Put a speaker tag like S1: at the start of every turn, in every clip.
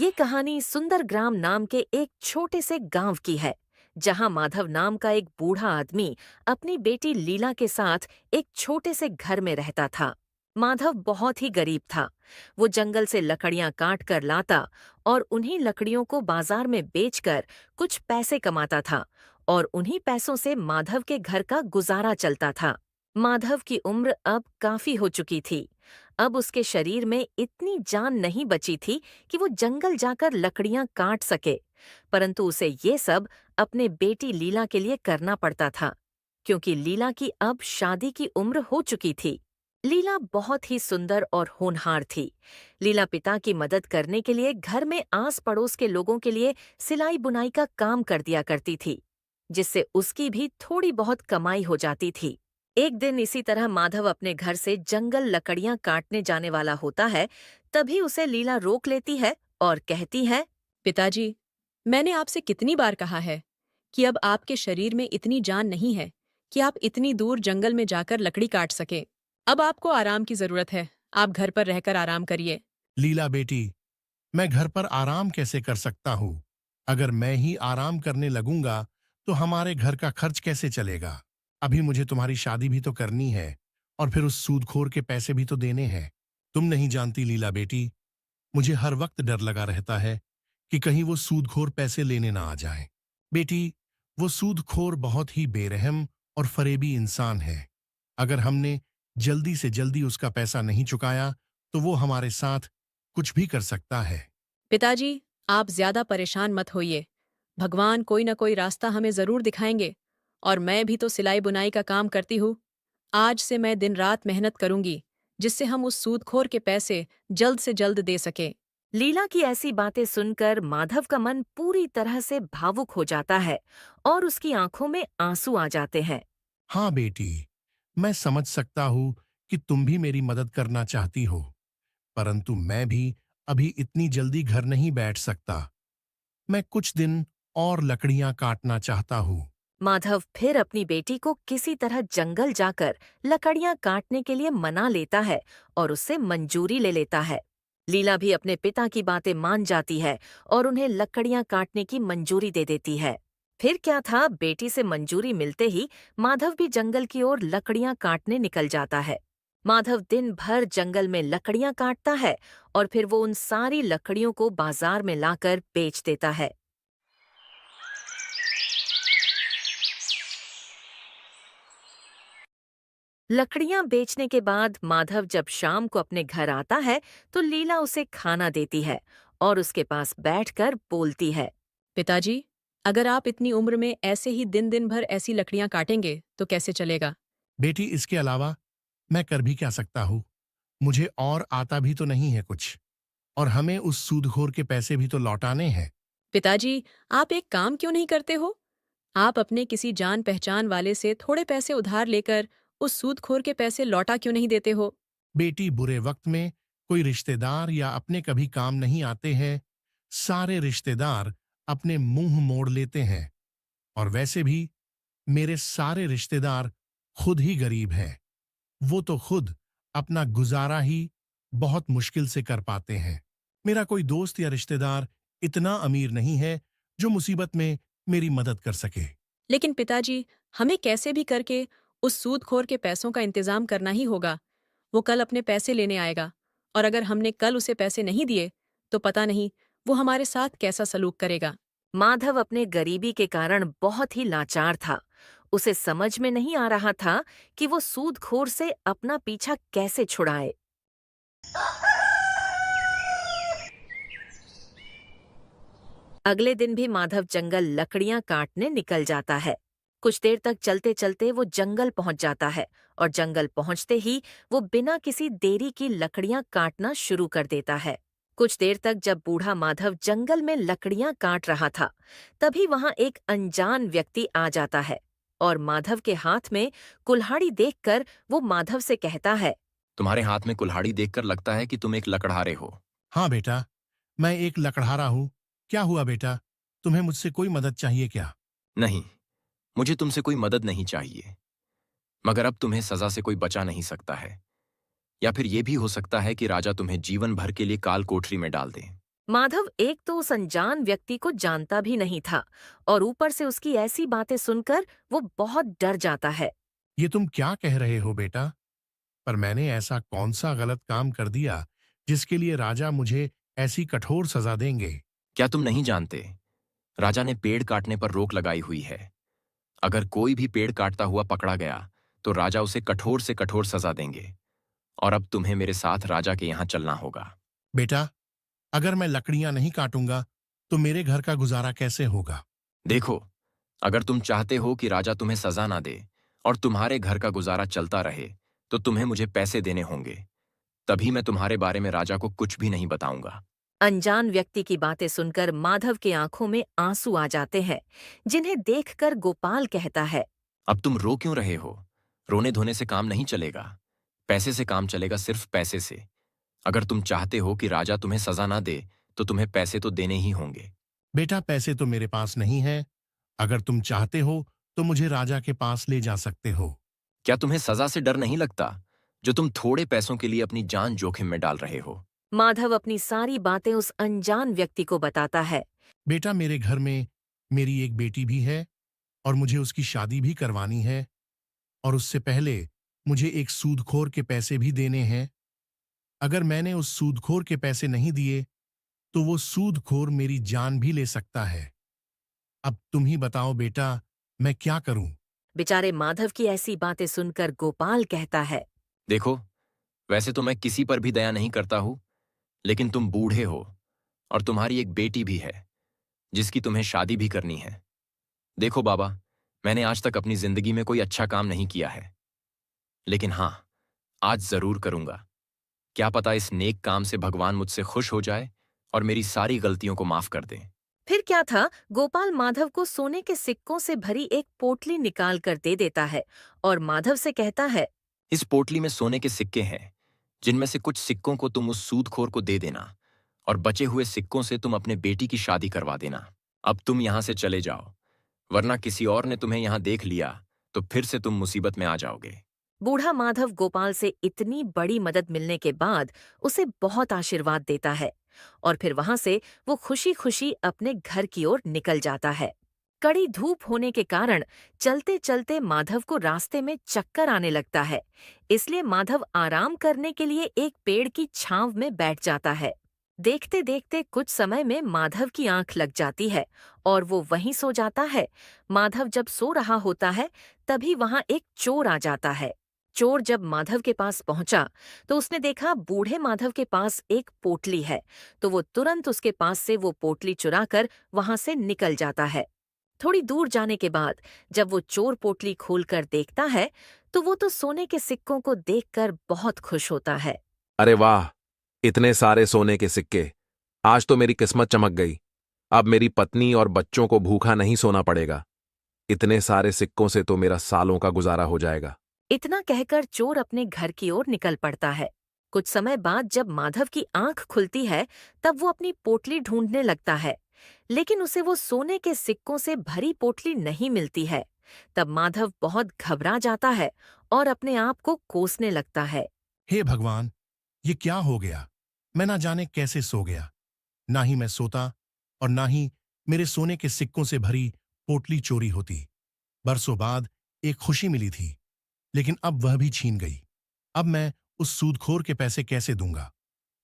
S1: ये कहानी सुंदरग्राम नाम के एक छोटे से गांव की है, जहां माधव नाम का एक बूढ़ा आदमी अपनी बेटी लीला के साथ एक छोटे से घर में रहता था। माधव बहुत ही गरीब था। वो जंगल से लकड़ियां काट कर लाता और उन्हीं लकड़ियों को बाजार में बेचकर कुछ पैसे कमाता था और उन्हीं पैसों से माधव के घर का गुजारा चलता था। माधव की उम्र अब काफी हो चुकी थी। अब उसके शरीर में इतनी जान नहीं बची थी कि वो जंगल जाकर लकड़ियां काट सके, परंतु उसे ये सब अपने बेटी लीला के लिए करना पड़ता था, क्योंकि लीला की अब शादी की उम्र हो चुकी थी। लीला बहुत ही सुंदर और होनहार थी। लीला पिता की मदद करने के लिए घर में आस पड़ोस के लोगों के लिए सिलाई बुनाई का काम कर दिया करती थी, जिससे उसकी भी थोड़ी बहुत कमाई हो जाती थी। एक दिन इसी तरह माधव अपने घर से जंगल लकड़ियां काटने जाने वाला होता है। तभी उसे लीला रोक लेती है और कहती है।
S2: पिताजी, मैंने आपसे कितनी बार कहा है कि अब आपके शरीर में इतनी जान नहीं है कि आप इतनी दूर जंगल में जाकर लकड़ी काट सके। अब आपको आराम की जरूरत है। आप घर पर रहकर आराम करिए।
S3: लीला बेटी, मैं घर पर आराम कैसे कर सकता हूँ? अगर मैं ही आराम करने लगूंगा तो हमारे घर का खर्च कैसे चलेगा? अभी मुझे तुम्हारी शादी भी तो करनी है और फिर उस सूदखोर के पैसे भी तो देने हैं। तुम नहीं जानती लीला बेटी, मुझे हर वक्त डर लगा रहता है कि कहीं वो सूदखोर पैसे लेने ना आ जाए। बेटी, वो सूदखोर बहुत ही बेरहम और फरेबी इंसान है। अगर हमने जल्दी से जल्दी उसका पैसा नहीं चुकाया तो वो हमारे साथ कुछ भी कर सकता है।
S2: पिताजी, आप ज्यादा परेशान मत होइए। भगवान कोई न कोई रास्ता हमें जरूर दिखाएंगे। और मैं भी तो सिलाई बुनाई का काम करती हूँ। आज से मैं दिन रात मेहनत करूंगी, जिससे हम उस सूदखोर के पैसे जल्द से जल्द दे सकें।
S1: लीला की ऐसी बातें सुनकर माधव का मन पूरी तरह से भावुक हो जाता है और उसकी आंखों में आंसू आ जाते हैं।
S3: हाँ बेटी, मैं समझ सकता हूँ कि तुम भी मेरी मदद करना चाहती हो, परंतु मैं भी अभी इतनी जल्दी घर नहीं बैठ सकता। मैं कुछ दिन और लकड़ियां काटना चाहता हूँ।
S1: माधव फिर अपनी बेटी को किसी तरह जंगल जाकर लकड़ियां काटने के लिए मना लेता है और उससे मंजूरी ले लेता है। लीला भी अपने पिता की बातें मान जाती है और उन्हें लकड़ियां काटने की मंजूरी दे देती है। फिर क्या था, बेटी से मंजूरी मिलते ही माधव भी जंगल की ओर लकड़ियां काटने निकल जाता है। माधव दिन भर जंगल में लकड़ियां काटता है और फिर वो उन सारी लकड़ियों को बाजार में लाकर बेच देता है। लकड़ियां बेचने के बाद माधव जब शाम को अपने घर आता है तो लीला उसे खाना देती है और उसके पास बैठकर बोलती है।
S2: पिताजी, अगर आप इतनी उम्र में ऐसे ही दिन दिन भर ऐसी लकड़ियां काटेंगे तो कैसे चलेगा।
S3: बेटी, इसके अलावा मैं कर भी क्या सकता हूँ? मुझे और आता भी तो नहीं है कुछ, और हमें उस सूदखोर के पैसे भी तो लौटाने हैं।
S2: पिताजी, आप एक काम क्यों नहीं करते हो? आप अपने किसी जान पहचान वाले से थोड़े पैसे उधार लेकर उस सूदखोर के पैसे लौटा क्यों नहीं देते हो?
S3: बेटी, बुरे वक्त में कोई रिश्तेदार या अपने कभी काम नहीं आते हैं। सारे रिश्तेदार अपने मुंह मोड़ लेते हैं, और वैसे भी मेरे सारे रिश्तेदार खुद ही गरीब हैं। वो तो खुद अपना गुजारा ही बहुत मुश्किल से कर पाते हैं। मेरा कोई दोस्त या रिश्तेदार इतना अमीर नहीं है जो मुसीबत में मेरी मदद कर सके।
S2: लेकिन पिताजी, हमें कैसे भी करके उस सूदखोर के पैसों का इंतजाम करना ही होगा। वो कल अपने पैसे लेने आएगा, और अगर हमने कल उसे पैसे नहीं दिए तो पता नहीं वो हमारे साथ कैसा सलूक करेगा।
S1: माधव अपने गरीबी के कारण बहुत ही लाचार था। उसे समझ में नहीं आ रहा था कि वो सूदखोर से अपना पीछा कैसे छुड़ाए। अगले दिन भी माधव जंगल लकड़ियां काटने निकल जाता है। कुछ देर तक चलते चलते वो जंगल पहुंच जाता है और जंगल पहुंचते ही वो बिना किसी देरी की लकड़ियां काटना शुरू कर देता है। कुछ देर तक जब बूढ़ा माधव जंगल में लकड़ियां काट रहा था, तभी वहां एक अनजान व्यक्ति आ जाता है और माधव के हाथ में कुल्हाड़ी देखकर वो माधव से कहता है।
S4: तुम्हारे हाथ में कुल्हाड़ी देखकर लगता है कि तुम एक लकड़हारे हो।
S3: हाँ बेटा, मैं एक लकड़हारा हूँ। क्या हुआ बेटा, तुम्हें मुझसे कोई मदद चाहिए क्या?
S4: नहीं, मुझे तुमसे कोई मदद नहीं चाहिए, मगर अब तुम्हें सजा से कोई बचा नहीं सकता है। या फिर यह भी हो सकता है कि राजा तुम्हें जीवन भर के लिए काल कोठरी में डाल दे।
S1: माधव एक तो उस अनजान व्यक्ति को जानता भी नहीं था और ऊपर से उसकी ऐसी बातें सुनकर वो बहुत डर जाता है।
S3: ये तुम क्या कह रहे हो बेटा? पर मैंने ऐसा कौन सा गलत काम कर दिया जिसके लिए राजा मुझे ऐसी कठोर सजा देंगे?
S4: क्या तुम नहीं जानते? राजा ने पेड़ काटने पर रोक लगाई हुई है। अगर कोई भी पेड़ काटता हुआ पकड़ा गया तो राजा उसे कठोर से कठोर सजा देंगे। और अब तुम्हें मेरे साथ राजा के यहाँ चलना होगा।
S3: बेटा, अगर मैं लकड़ियां नहीं काटूंगा तो मेरे घर का गुजारा कैसे होगा?
S4: देखो, अगर तुम चाहते हो कि राजा तुम्हें सजा ना दे और तुम्हारे घर का गुजारा चलता रहे तो तुम्हें मुझे पैसे देने होंगे। तभी मैं तुम्हारे बारे में राजा को कुछ भी नहीं बताऊंगा।
S1: अनजान व्यक्ति की बातें सुनकर माधव की आंखों में आंसू आ जाते हैं, जिन्हें देखकर गोपाल कहता है।
S4: अब तुम रो क्यों रहे हो? रोने धोने से काम नहीं चलेगा। पैसे से काम चलेगा, सिर्फ पैसे से। अगर तुम चाहते हो कि राजा तुम्हें सजा ना दे तो तुम्हें पैसे तो देने ही होंगे।
S3: बेटा, पैसे तो मेरे पास नहीं है। अगर तुम चाहते हो तो मुझे राजा के पास ले जा सकते हो।
S4: क्या तुम्हें सजा से डर नहीं लगता, जो तुम थोड़े पैसों के लिए अपनी जान जोखिम में डाल रहे हो?
S1: माधव अपनी सारी बातें उस अनजान व्यक्ति को बताता है।
S3: बेटा, मेरे घर में मेरी एक बेटी भी है और मुझे उसकी शादी भी करवानी है, और उससे पहले मुझे एक सूदखोर के पैसे भी देने हैं। अगर मैंने उस सूदखोर के पैसे नहीं दिए तो वो सूदखोर मेरी जान भी ले सकता है। अब तुम ही बताओ बेटा, मैं क्या करूं?
S1: बेचारे माधव की ऐसी बातें सुनकर गोपाल कहता है।
S4: देखो, वैसे तो मैं किसी पर भी दया नहीं करता हूं, लेकिन तुम बूढ़े हो और तुम्हारी एक बेटी भी है जिसकी तुम्हें शादी भी करनी है। देखो बाबा, मैंने आज तक अपनी जिंदगी में कोई अच्छा काम नहीं किया है, लेकिन हाँ, आज जरूर करूंगा। क्या पता इस नेक काम से भगवान मुझसे खुश हो जाए और मेरी सारी गलतियों को माफ कर दे।
S1: फिर क्या था, गोपाल माधव को सोने के सिक्कों से भरी एक पोटली निकाल कर दे देता है और माधव से कहता है।
S4: इस पोटली में सोने के सिक्के हैं, जिनमें से कुछ सिक्कों को तुम उस सूदखोर को दे देना और बचे हुए सिक्कों से तुम अपने बेटी की शादी करवा देना। अब तुम यहां से चले जाओ, वरना किसी और ने तुम्हें यहां देख लिया तो फिर से तुम मुसीबत में आ जाओगे।
S1: बूढ़ा माधव गोपाल से इतनी बड़ी मदद मिलने के बाद उसे बहुत आशीर्वाद देता है और फिर वहां से वो खुशी खुशी अपने घर की ओर निकल जाता है। कड़ी धूप होने के कारण चलते चलते माधव को रास्ते में चक्कर आने लगता है, इसलिए माधव आराम करने के लिए एक पेड़ की छांव में बैठ जाता है। देखते देखते कुछ समय में माधव की आंख लग जाती है और वो वहीं सो जाता है। माधव जब सो रहा होता है तभी वहां एक चोर आ जाता है। चोर जब माधव के पास पहुंचा तो उसने देखा बूढ़े माधव के पास एक पोटली है, तो वो तुरंत उसके पास से वो पोटली चुराकर वहां से निकल जाता है। थोड़ी दूर जाने के बाद जब वो चोर पोटली खोलकर देखता है तो वो तो सोने के सिक्कों को देखकर बहुत खुश होता है।
S5: अरे वाह, इतने सारे सोने के सिक्के! आज तो मेरी किस्मत चमक गई। अब मेरी पत्नी और बच्चों को भूखा नहीं सोना पड़ेगा। इतने सारे सिक्कों से तो मेरा सालों का गुजारा हो जाएगा।
S1: इतना कहकर चोर अपने घर की ओर निकल पड़ता है। कुछ समय बाद जब माधव की आंख खुलती है तब वो अपनी पोटली ढूंढने लगता है, लेकिन उसे वो सोने के सिक्कों से भरी पोटली नहीं मिलती है। तब माधव बहुत घबरा जाता है और अपने आप को कोसने लगता है।
S3: हे भगवान, ये क्या हो गया? मैं ना जाने कैसे सो गया। ना ही मैं सोता और ना ही मेरे सोने के सिक्कों से भरी पोटली चोरी होती। बरसों बाद एक खुशी मिली थी, लेकिन अब वह भी छीन गई। अब मैं उस सूदखोर के पैसे कैसे दूंगा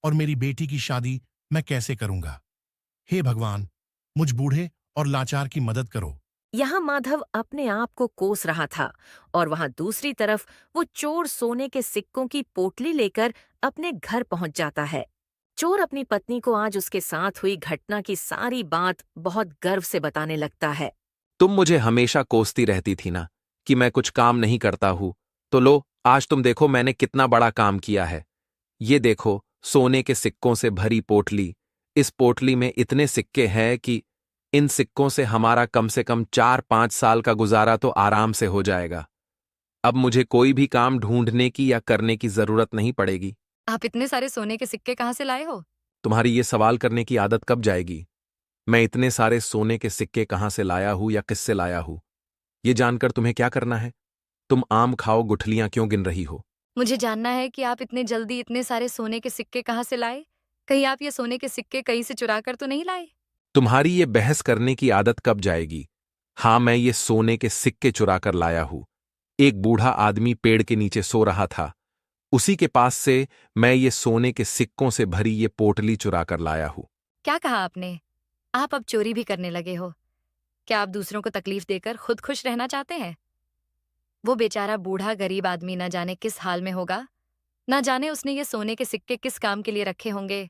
S3: और मेरी बेटी की शादी मैं कैसे करूंगा? हे भगवान, मुझ बूढ़े और लाचार की मदद करो।
S1: यहाँ माधव अपने आप को कोस रहा था और वहां दूसरी तरफ वो चोर सोने के सिक्कों की पोटली लेकर अपने घर पहुंच जाता है। चोर अपनी पत्नी को आज उसके साथ हुई घटना की सारी बात बहुत गर्व से बताने लगता है।
S5: तुम मुझे हमेशा कोसती रहती थी ना कि मैं कुछ काम नहीं करता हूं, तो लो, आज तुम देखो मैंने कितना बड़ा काम किया है। ये देखो, सोने के सिक्कों से भरी पोटली। इस पोटली में इतने सिक्के हैं कि इन सिक्कों से हमारा कम से कम 4-5 साल का गुजारा तो आराम से हो जाएगा। अब मुझे कोई भी काम ढूंढने की या करने की जरूरत नहीं पड़ेगी।
S6: आप इतने सारे सोने के सिक्के कहाँ से लाए हो?
S5: तुम्हारी ये सवाल करने की आदत कब जाएगी? मैं इतने सारे सोने के सिक्के कहाँ से लाया हूं या किससे लाया हूं, ये जानकर तुम्हें क्या करना है? तुम आम खाओ गुठलियां क्यों गिन रही हो?
S6: मुझे जानना है कि आप इतने जल्दी इतने सारे सोने के सिक्के कहाँ से लाए। कहीं आप ये सोने के सिक्के कहीं से चुरा कर तो नहीं लाए?
S5: तुम्हारी ये बहस करने की आदत कब जाएगी? हाँ, मैं ये सोने के सिक्के चुरा कर लाया हूं। एक बूढ़ा आदमी पेड़ के नीचे सो रहा था। उसी के पास से मैं ये सोने के सिक्कों से भरी ये पोटली चुरा कर लाया हूं।
S6: क्या कहा आपने? आप अब चोरी भी करने लगे हो? क्या आप दूसरों को तकलीफ देकर खुद खुश रहना चाहते हैं? वो बेचारा बूढ़ा गरीब आदमी न जाने किस हाल में होगा, न जाने उसने ये सोने के सिक्के किस काम के लिए रखे होंगे,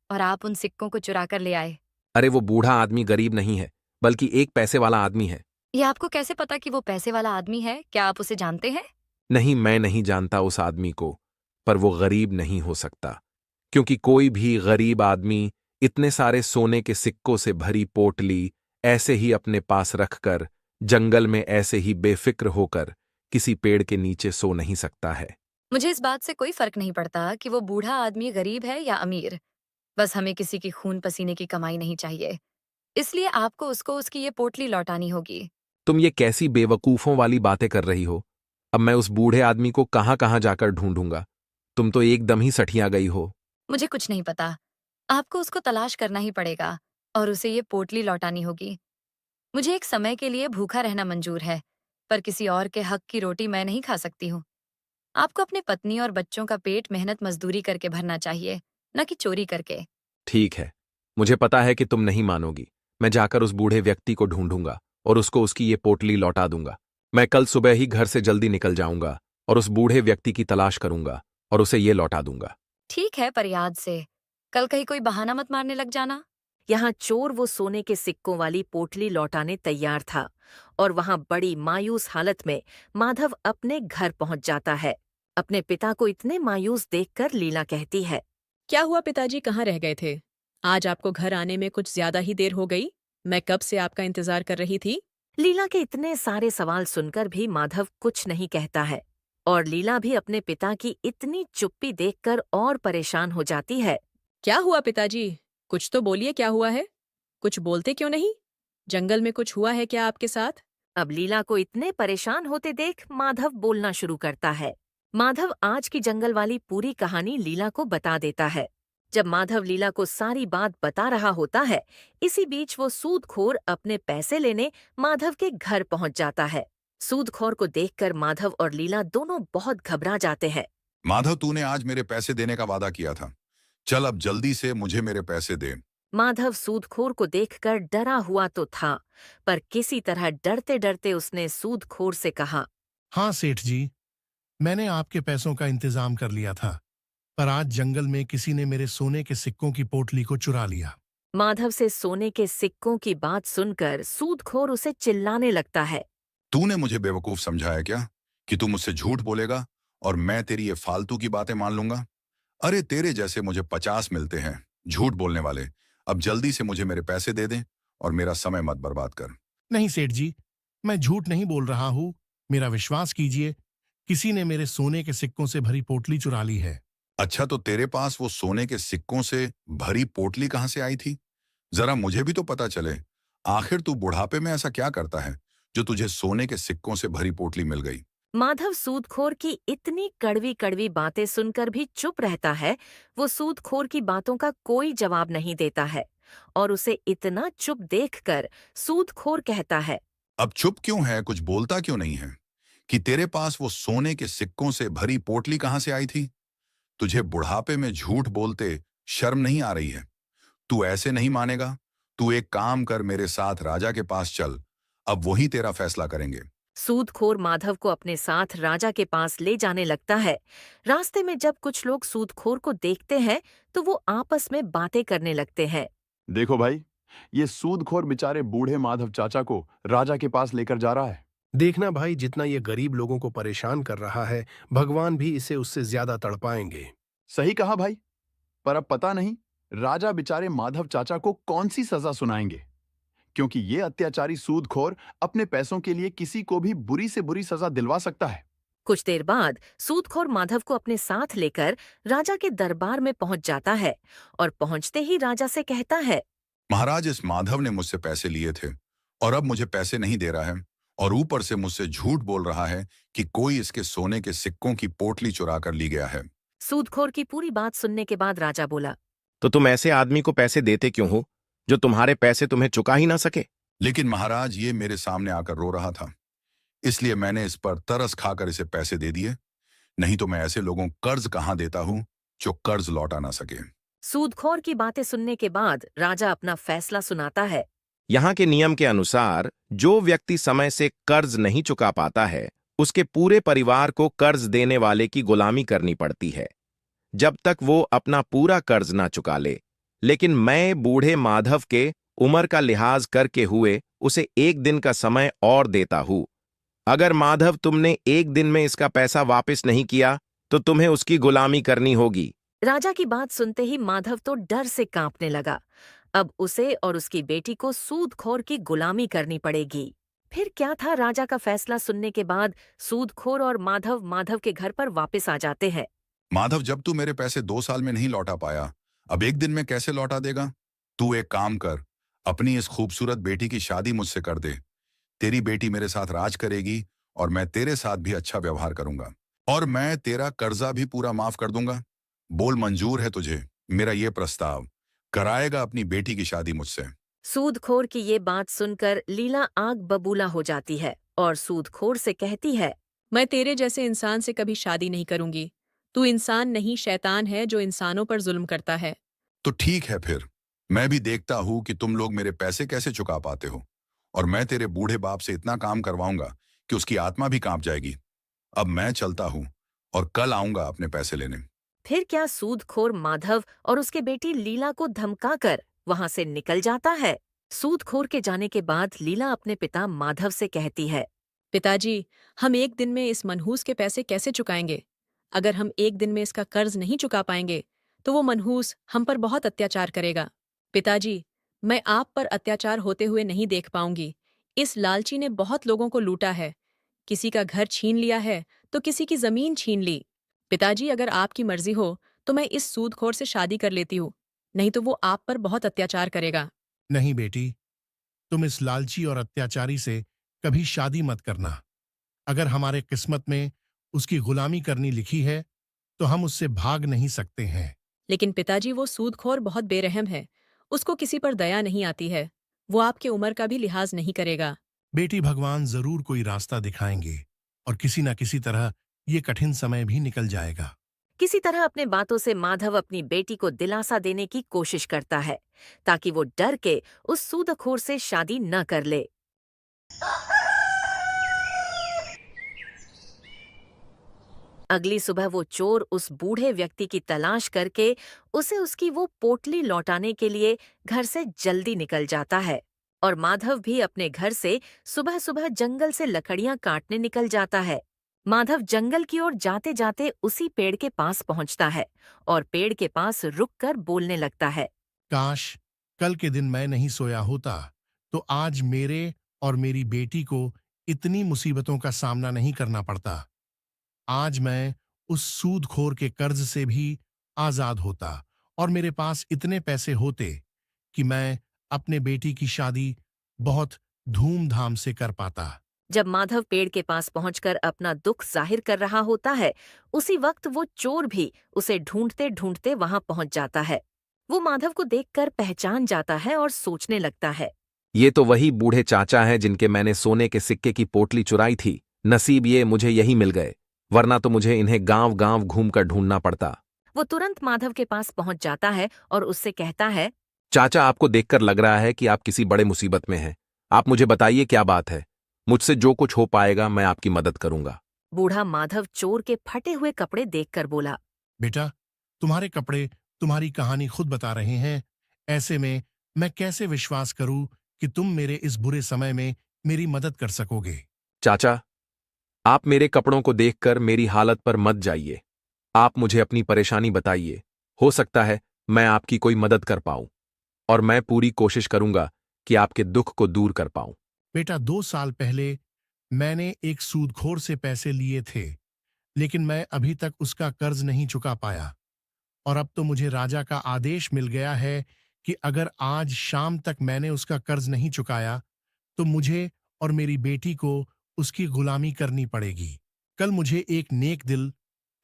S6: और आप उन सिक्कों को चुरा कर ले आए।
S5: अरे वो बूढ़ा आदमी गरीब नहीं है, बल्कि एक पैसे वाला आदमी है।
S6: ये आपको कैसे पता कि वो पैसे वाला आदमी है? क्या आप उसे जानते हैं?
S5: नहीं, मैं नहीं जानता उस आदमी को, पर वो गरीब नहीं हो सकता, क्योंकि कोई भी गरीब आदमी इतने सारे सोने के सिक्कों से भरी पोटली ऐसे ही अपने पास रखकर जंगल में ऐसे ही बेफिक्र होकर किसी पेड़ के नीचे सो नहीं सकता है।
S6: मुझे इस बात से कोई फर्क नहीं पड़ता कि वो बूढ़ा आदमी गरीब है या अमीर। बस हमें किसी की खून पसीने की कमाई नहीं चाहिए। इसलिए आपको उसको उसकी ये पोटली लौटानी होगी।
S5: तुम ये कैसी बेवकूफों वाली बातें कर रही हो? अब मैं उस बूढ़े आदमी को कहाँ कहाँ जाकर ढूंढूंगा? तुम तो एकदम ही सठिया गई हो।
S6: मुझे कुछ नहीं पता। आपको उसको तलाश करना ही पड़ेगा और उसे ये पोटली लौटानी होगी। मुझे एक समय के लिए भूखा रहना मंजूर है, पर किसी और के हक की रोटी मैं नहीं खा सकती हूँ। आपको अपने पत्नी और बच्चों का पेट मेहनत मजदूरी करके भरना चाहिए, न कि चोरी करके।
S5: ठीक है, मुझे पता है कि तुम नहीं मानोगी। मैं जाकर उस बूढ़े व्यक्ति को ढूंढूंगा और उसको उसकी ये पोटली लौटा दूंगा। मैं कल सुबह ही घर से जल्दी निकल जाऊंगा और उस बूढ़े व्यक्ति की तलाश करूंगा और उसे ये लौटा दूंगा।
S6: ठीक है, पर याद से कल कहीं कोई बहाना मत मारने लग जाना।
S1: यहाँ चोर वो सोने के सिक्कों वाली पोटली लौटाने तैयार था और वहां बड़ी मायूस हालत में माधव अपने घर पहुंच जाता है। अपने पिता को इतने मायूस देखकर लीला कहती है,
S2: क्या हुआ पिताजी, कहाँ रह गए थे? आज आपको घर आने में कुछ ज्यादा ही देर हो गई। मैं कब से आपका इंतजार कर रही थी।
S1: लीला के इतने सारे सवाल सुनकर भी माधव कुछ नहीं कहता है और लीला भी अपने पिता की इतनी चुप्पी देखकर और परेशान हो जाती है।
S2: क्या हुआ पिताजी? कुछ तो बोलिए, क्या हुआ है? कुछ बोलते क्यों नहीं? जंगल में कुछ हुआ है क्या आपके साथ?
S1: अब लीला को इतने परेशान होते देख माधव बोलना शुरू करता है। माधव आज की जंगल वाली पूरी कहानी लीला को बता देता है। जब माधव लीला को सारी बात बता रहा होता है, इसी बीच वो सूदखोर अपने पैसे लेने माधव के घर पहुंच जाता है। सूदखोर को देखकर माधव और लीला दोनों बहुत घबरा जाते हैं।
S7: माधव, तूने आज मेरे पैसे देने का वादा किया था। चल अब जल्दी से मुझे मेरे पैसे दे।
S1: माधव सूदखोर को देखकर डरा हुआ तो था, पर किसी तरह डरते डरते उसने सूदखोर से कहा,
S3: हाँ सेठ जी, मैंने आपके पैसों का इंतजाम कर लिया था, पर आज जंगल में किसी ने मेरे सोने के सिक्कों की पोटली को चुरा लिया।
S1: माधव से सोने के सिक्कों की बात सुनकर सूदखोर उसे चिल्लाने लगता है।
S7: तूने मुझे बेवकूफ समझाया क्या कि तू मुझसे झूठ बोलेगा और मैं तेरी ये फालतू की बातें मान लूंगा? अरे तेरे जैसे मुझे 50 मिलते हैं झूठ बोलने वाले। अब जल्दी से मुझे मेरे पैसे दे दें और मेरा समय मत बर्बाद कर।
S3: नहीं सेठ जी, मैं झूठ नहीं बोल रहा हूँ, मेरा विश्वास कीजिए, किसी ने मेरे सोने के सिक्कों से भरी पोटली चुरा ली है।
S7: अच्छा, तो तेरे पास वो सोने के सिक्कों से भरी पोटली कहाँ से आई थी? जरा मुझे भी तो पता चले। आखिर तू बुढ़ापे में ऐसा क्या करता है जो तुझे सोने के सिक्कों से भरी पोटली मिल गई?
S1: माधव सूदखोर की इतनी कड़वी कड़वी बातें सुनकर भी चुप रहता है। वो सूदखोर की बातों का कोई जवाब नहीं देता है और उसे इतना चुप देखकर सूदखोर कहता है,
S7: अब चुप क्यों है, कुछ बोलता क्यों नहीं है? कि तेरे पास वो सोने के सिक्कों से भरी पोटली कहाँ से आई थी? तुझे बुढ़ापे में झूठ बोलते शर्म नहीं आ रही है? तू ऐसे नहीं मानेगा। तू एक काम कर, मेरे साथ राजा के पास चल, अब वही तेरा फैसला करेंगे।
S1: सूदखोर माधव को अपने साथ राजा के पास ले जाने लगता है। रास्ते में जब कुछ लोग सूदखोर को देखते हैं तो वो आपस में बातें करने लगते हैं।
S8: देखो भाई, ये सूदखोर बेचारे बूढ़े माधव चाचा को राजा के पास लेकर जा रहा है।
S9: देखना भाई, जितना ये गरीब लोगों को परेशान कर रहा है, भगवान भी इसे उससे ज्यादा तड़पाएंगे।
S8: सही कहा भाई, पर अब पता नहीं राजा बेचारे माधव चाचा को कौन सी सजा सुनाएंगे, क्योंकि ये अत्याचारी सूदखोर अपने पैसों के लिए किसी को भी बुरी से बुरी सजा दिलवा सकता है।
S1: कुछ देर बाद सूदखोर माधव को अपने साथ लेकर राजा के दरबार में पहुंच जाता है और पहुंचते ही राजा से कहता है,
S7: महाराज, इस माधव ने मुझसे पैसे लिए थे और अब मुझे पैसे नहीं दे रहा है और ऊपर से मुझसे झूठ बोल रहा है कि कोई इसके सोने के सिक्कों की पोटली चुरा कर ली गया है।
S1: सूदखोर की पूरी बात सुनने के बाद राजा बोला,
S10: तो तुम ऐसे आदमी को पैसे देते क्यों हो जो तुम्हारे पैसे तुम्हें चुका ही ना सके?
S7: लेकिन महाराज, ये मेरे सामने आकर रो रहा था, इसलिए मैंने इस पर तरस खाकर इसे पैसे दे दिए। नहीं तो मैं ऐसे लोगों को कर्ज कहाँ देता हूँ जो कर्ज लौटा ना सके।
S1: सूदखोर की बातें सुनने के बाद राजा अपना फैसला सुनाता है।
S10: यहाँ के नियम के अनुसार जो व्यक्ति समय से कर्ज नहीं चुका पाता है, उसके पूरे परिवार को कर्ज देने वाले की गुलामी करनी पड़ती है जब तक वो अपना पूरा कर्ज ना चुका ले। लेकिन मैं बूढ़े माधव के उम्र का लिहाज करके हुए उसे 1 दिन का समय और देता हूं। अगर माधव तुमने 1 दिन में इसका पैसा वापस नहीं किया तो तुम्हें उसकी गुलामी करनी होगी।
S1: राजा की बात सुनते ही माधव तो डर से कांपने लगा। अब उसे और उसकी बेटी को सूदखोर की गुलामी करनी पड़ेगी। फिर क्या था, राजा का फैसला सुनने के बाद सूदखोर और माधव के घर पर वापस आ जाते हैं।
S7: माधव, जब तू मेरे पैसे 2 साल में नहीं लौटा पाया, अब 1 दिन में कैसे लौटा देगा? तू एक काम कर, अपनी इस खूबसूरत बेटी की शादी मुझसे कर दे। तेरी बेटी मेरे साथ राज करेगी और मैं तेरे साथ भी अच्छा व्यवहार करूंगा, और मैं तेरा कर्जा भी पूरा माफ कर दूंगा। बोल, मंजूर है तुझे मेरा ये प्रस्ताव? कराएगा अपनी बेटी की शादी मुझसे?
S1: सूदखोर की ये बात सुनकर लीला आग बबूला हो जाती है और सूदखोर से कहती है,
S2: मैं तेरे जैसे इंसान से कभी शादी नहीं करूंगी। तू इंसान नहीं, शैतान है जो इंसानों पर जुल्म करता है।
S7: तो ठीक है, फिर मैं भी देखता हूं कि तुम लोग मेरे पैसे कैसे चुका पाते हो, और मैं तेरे बूढ़े बाप से इतना काम करवाऊंगा कि उसकी आत्मा भी कांप जाएगी। अब मैं चलता हूं और कल आऊंगा अपने पैसे लेने।
S1: फिर क्या सूदखोर माधव और उसके बेटी लीला को धमकाकर वहां से निकल जाता है। सूदखोर के जाने के बाद लीला अपने पिता माधव से कहती है,
S2: पिताजी, हम 1 दिन में इस मनहूस के पैसे कैसे चुकाएंगे? अगर हम 1 दिन में इसका कर्ज नहीं चुका पाएंगे तो वो मनहूस हम पर बहुत अत्याचार करेगा। पिताजी, मैं आप पर अत्याचार होते हुए नहीं देख पाऊंगी। इस लालची ने बहुत लोगों को लूटा है। किसी का घर छीन लिया है तो किसी की जमीन छीन ली। पिताजी, अगर आपकी मर्जी हो तो मैं इस सूदखोर से शादी कर लेती हूँ, नहीं तो वो आप पर बहुत अत्याचार करेगा।
S3: नहीं बेटी, तुम इस लालची और अत्याचारी से कभी शादी मत करना। अगर हमारे किस्मत में उसकी गुलामी करनी लिखी है तो हम उससे भाग नहीं सकते हैं।
S2: लेकिन पिताजी, वो सूदखोर बहुत बेरहम है। उसको किसी पर दया नहीं आती है। वो आपके उम्र का भी लिहाज नहीं करेगा।
S3: बेटी, भगवान जरूर कोई रास्ता दिखाएंगे और किसी न किसी तरह ये कठिन समय भी निकल जाएगा।
S1: किसी तरह अपने बातों से माधव अपनी बेटी को दिलासा देने की कोशिश करता है ताकि वो डर के उस सूदखोर से शादी न कर ले। अगली सुबह वो चोर उस बूढ़े व्यक्ति की तलाश करके उसे उसकी वो पोटली लौटाने के लिए घर से जल्दी निकल जाता है और माधव भी अपने घर से सुबह सुबह जंगल से लकड़ियां काटने निकल जाता है। माधव जंगल की ओर जाते जाते उसी पेड़ के पास पहुंचता है और पेड़ के पास रुककर बोलने लगता है,
S3: काश कल के दिन मैं नहीं सोया होता तो आज मेरे और मेरी बेटी को इतनी मुसीबतों का सामना नहीं करना पड़ता। आज मैं उस सूदखोर के कर्ज से भी आजाद होता और मेरे पास इतने पैसे होते कि मैं अपने बेटी की शादी बहुत धूमधाम से कर पाता।
S1: जब माधव पेड़ के पास पहुंचकर अपना दुख जाहिर कर रहा होता है, उसी वक्त वो चोर भी उसे ढूंढते ढूंढते वहां पहुंच जाता है। वो माधव को देखकर पहचान जाता है और सोचने लगता है,
S5: ये तो वही बूढ़े चाचा हैं जिनके मैंने सोने के सिक्के की पोटली चुराई थी। नसीब ये मुझे यही मिल गए, वरना तो मुझे इन्हें गांव गांव घूमकर ढूंढना पड़ता।
S1: वो तुरंत माधव के पास पहुंच जाता है और उससे कहता है,
S5: चाचा, आपको देखकर लग रहा है कि आप किसी बड़े मुसीबत में हैं। आप मुझे बताइए क्या बात है। मुझसे जो कुछ हो पाएगा मैं आपकी मदद करूंगा।
S1: बूढ़ा माधव चोर के फटे हुए कपड़े देखकर बोला,
S3: बेटा, तुम्हारे कपड़े तुम्हारी कहानी खुद बता रहे हैं। ऐसे में मैं कैसे विश्वास करूं कि तुम मेरे इस बुरे समय में मेरी मदद कर सकोगे।
S5: चाचा, आप मेरे कपड़ों को देखकर मेरी हालत पर मत जाइए। आप मुझे अपनी परेशानी बताइए। हो सकता है मैं आपकी कोई मदद कर पाऊं, और मैं पूरी कोशिश करूंगा कि आपके दुख को दूर कर पाऊं।
S3: बेटा, 2 साल पहले मैंने एक सूदखोर से पैसे लिए थे, लेकिन मैं अभी तक उसका कर्ज नहीं चुका पाया। और अब तो मुझे राजा का आदेश मिल गया है कि अगर आज शाम तक मैंने उसका कर्ज नहीं चुकाया तो मुझे और मेरी बेटी को उसकी गुलामी करनी पड़ेगी। कल मुझे एक नेक दिल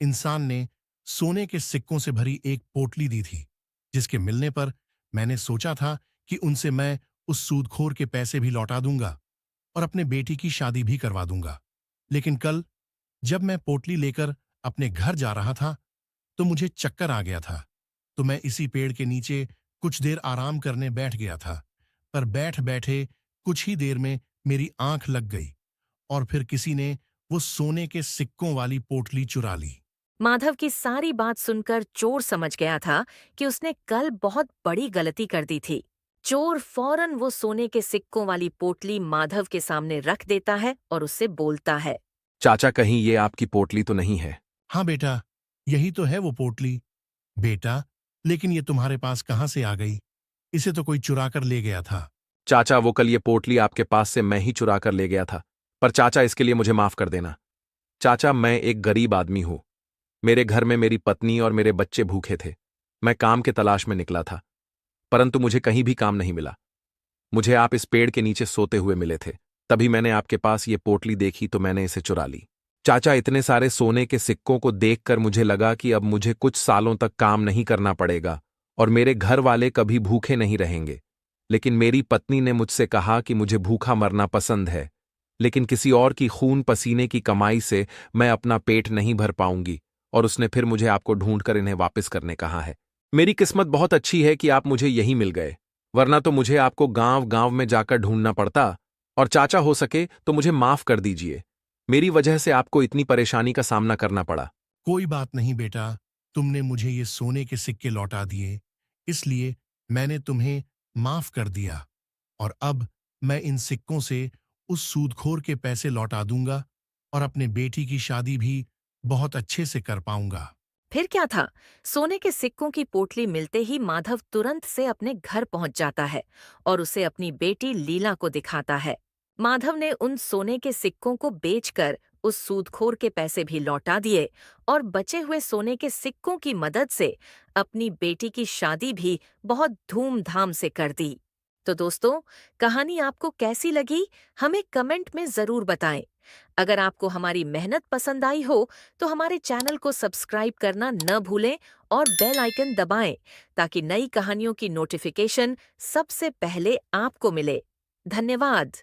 S3: इंसान ने सोने के सिक्कों से भरी एक पोटली दी थी। जिसके मिलने पर मैंने सोचा था कि उनसे मैं उस सूदखोर के पैसे भी लौटा दूंगा और अपने बेटी की शादी भी करवा दूंगा। लेकिन कल जब मैं पोटली लेकर अपने घर जा रहा था तो मुझे चक्कर आ गया था। तो मैं इसी पेड़ के नीचे कुछ देर आराम करने बैठ गया था, पर बैठ बैठे कुछ ही देर में मेरी आंख लग गई और फिर किसी ने वो सोने के सिक्कों वाली पोटली चुरा ली।
S1: माधव की सारी बात सुनकर चोर समझ गया था कि उसने कल बहुत बड़ी गलती कर दी थी। चोर फौरन वो सोने के सिक्कों वाली पोटली माधव के सामने रख देता है और उससे बोलता है।
S5: चाचा, कहीं ये आपकी पोटली तो नहीं है?
S3: हाँ बेटा, यही तो है वो पोटली। बेटा, लेकिन ये तुम्हारे पास कहाँ से आ गई? इसे तो कोई चुरा कर ले गया था।
S5: चाचा, वो कल ये पोटली आपके पास से मैं ही चुरा कर ले गया था। पर चाचा, इसके लिए मुझे माफ कर देना। चाचा, मैं एक गरीब आदमी हूं। मेरे घर में मेरी पत्नी और मेरे बच्चे भूखे थे। मैं काम के तलाश में निकला था, परंतु मुझे कहीं भी काम नहीं मिला। मुझे आप इस पेड़ के नीचे सोते हुए मिले थे। तभी मैंने आपके पास ये पोटली देखी तो मैंने इसे चुरा ली। चाचा, इतने सारे सोने के सिक्कों को देखकर मुझे लगा कि अब मुझे कुछ सालों तक काम नहीं करना पड़ेगा और मेरे घर वाले कभी भूखे नहीं रहेंगे। लेकिन मेरी पत्नी ने मुझसे कहा कि मुझे भूखा मरना पसंद है, लेकिन किसी और की खून पसीने की कमाई से मैं अपना पेट नहीं भर पाऊंगी, और उसने फिर मुझे आपको ढूंढकर इन्हें वापस करने कहा है। मेरी किस्मत बहुत अच्छी है कि आप मुझे यहीं मिल गए, वरना तो मुझे आपको गांव गांव में जाकर ढूंढना पड़ता। और चाचा, हो सके तो मुझे माफ कर दीजिए, मेरी वजह से आपको इतनी परेशानी का सामना करना पड़ा।
S3: कोई बात नहीं बेटा, तुमने मुझे ये सोने के सिक्के लौटा दिए, इसलिए मैंने तुम्हें माफ कर दिया और अब मैं इन सिक्कों से उस सूदखोर के पैसे लौटा दूंगा और अपने बेटी की शादी भी बहुत अच्छे से कर पाऊंगा।
S1: फिर क्या था, सोने के सिक्कों की पोटली मिलते ही माधव तुरंत से अपने घर पहुंच जाता है और उसे अपनी बेटी लीला को दिखाता है। माधव ने उन सोने के सिक्कों को बेचकर उस सूदखोर के पैसे भी लौटा दिए और बचे हुए सोने के सिक्कों की मदद से अपनी बेटी की शादी भी बहुत धूमधाम से कर दी। तो दोस्तों, कहानी आपको कैसी लगी, हमें कमेंट में जरूर बताएं। अगर आपको हमारी मेहनत पसंद आई हो तो हमारे चैनल को सब्सक्राइब करना न भूलें और बेल आइकन दबाएं ताकि नई कहानियों की नोटिफिकेशन सबसे पहले आपको मिले। धन्यवाद।